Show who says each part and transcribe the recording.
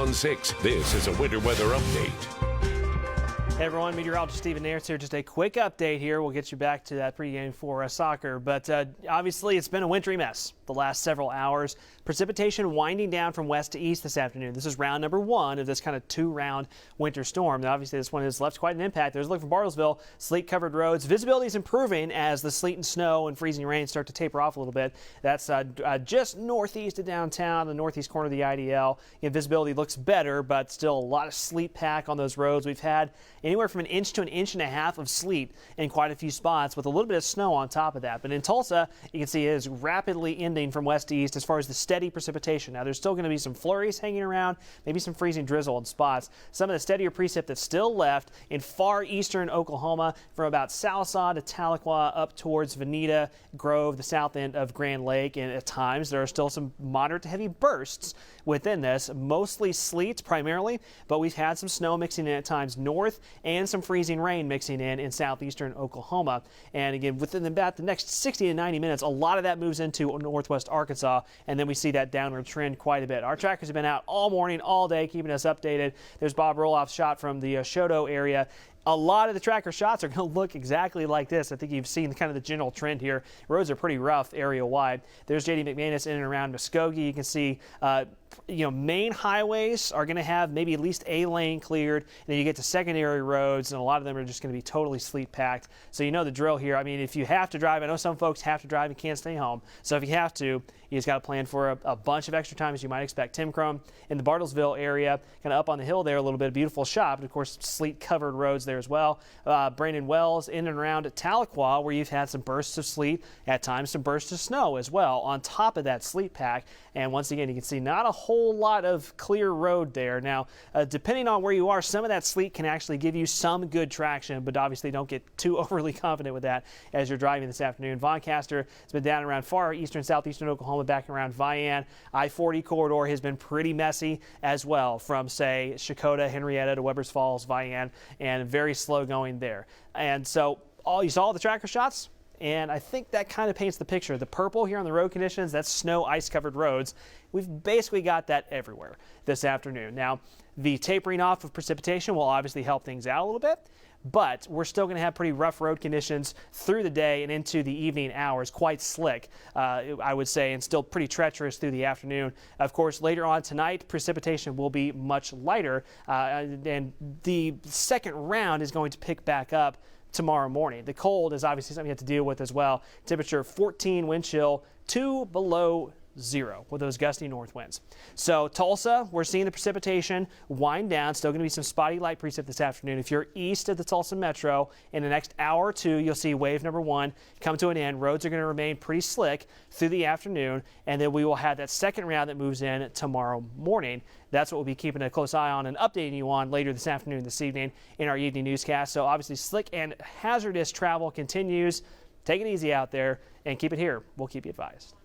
Speaker 1: on 6. This is a winter weather update.
Speaker 2: Hey everyone, meteorologist Stephen Nairns here. Just a quick update here. We'll get you back to that pregame for soccer. But obviously it's been a wintry mess the last several hours. Precipitation winding down from west to east this afternoon. This is round number 1 of this kind of 2-round winter storm. Now, obviously this one has left quite an impact. There's a look from Bartlesville. Sleet covered roads. Visibility is improving as the sleet and snow and freezing rain start to taper off a little bit. That's just northeast of downtown, the northeast corner of the IDL. Visibility looks better, but still a lot of sleet pack on those roads. We've had anywhere from an inch to an inch and a half of sleet in quite a few spots with a little bit of snow on top of that. But in Tulsa, you can see it is rapidly ending from west to east as far as the steady precipitation. Now, there's still going to be some flurries hanging around, maybe some freezing drizzle in spots. Some of the steadier precip that's still left in far eastern Oklahoma from about Salsa to Tahlequah up towards Veneta, Grove, the south end of Grand Lake. And at times, there are still some moderate to heavy bursts within this, mostly sleet primarily, but we've had some snow mixing in at times north and some freezing rain mixing in southeastern Oklahoma. And again, within about the next 60 to 90 minutes, a lot of that moves into northwest Arkansas, and then we see that downward trend quite a bit. Our trackers have been out all morning, all day, keeping us updated. There's Bob Roloff's shot from the Shoto area. A lot of the tracker shots are going to look exactly like this. I think you've seen kind of the general trend here. Roads are pretty rough area wide. There's J.D. McManus in and around Muskogee. You can see, main highways are going to have maybe at least a lane cleared. And then you get to secondary roads, and a lot of them are just going to be totally sleet packed. So you know the drill here. I mean, if you have to drive, I know some folks have to drive and can't stay home. So if you have to, you just got to plan for a bunch of extra time as you might expect. Tim Crum in the Bartlesville area, kind of up on the hill there a little bit, beautiful shot. But of course, sleet covered roads there as well. Brandon Wells in and around Tahlequah, where you've had some bursts of sleet, at times some bursts of snow as well on top of that sleet pack. And once again, you can see not a whole lot of clear road there. Now, depending on where you are, some of that sleet can actually give you some good traction, but obviously don't get too overly confident with that as you're driving this afternoon. Voncaster has been down around far eastern, southeastern Oklahoma, back around Vian. I-40 corridor has been pretty messy as well from, say, Shakota, Henrietta to Webbers Falls, Vian, and very slow going there. And so you saw the tracker shots, and I think that kind of paints the picture. The purple here on the road conditions, that's snow, ice-covered roads. We've basically got that everywhere this afternoon. Now, the tapering off of precipitation will obviously help things out a little bit, but we're still going to have pretty rough road conditions through the day and into the evening hours, quite slick, I would say, and still pretty treacherous through the afternoon. Of course, later on tonight, precipitation will be much lighter, and the second round is going to pick back up tomorrow morning. The cold is obviously something you have to deal with as well. Temperature 14, wind chill 2 below 0 with those gusty north winds. So Tulsa, we're seeing the precipitation wind down. Still going to be some spotty light precip this afternoon. If you're east of the Tulsa metro, in the next hour or two, you'll see wave number 1 come to an end. Roads are going to remain pretty slick through the afternoon, and then we will have that second round that moves in tomorrow morning. That's what we'll be keeping a close eye on and updating you on later this afternoon, this evening in our evening newscast. So obviously slick and hazardous travel continues. Take it easy out there and keep it here. We'll keep you advised.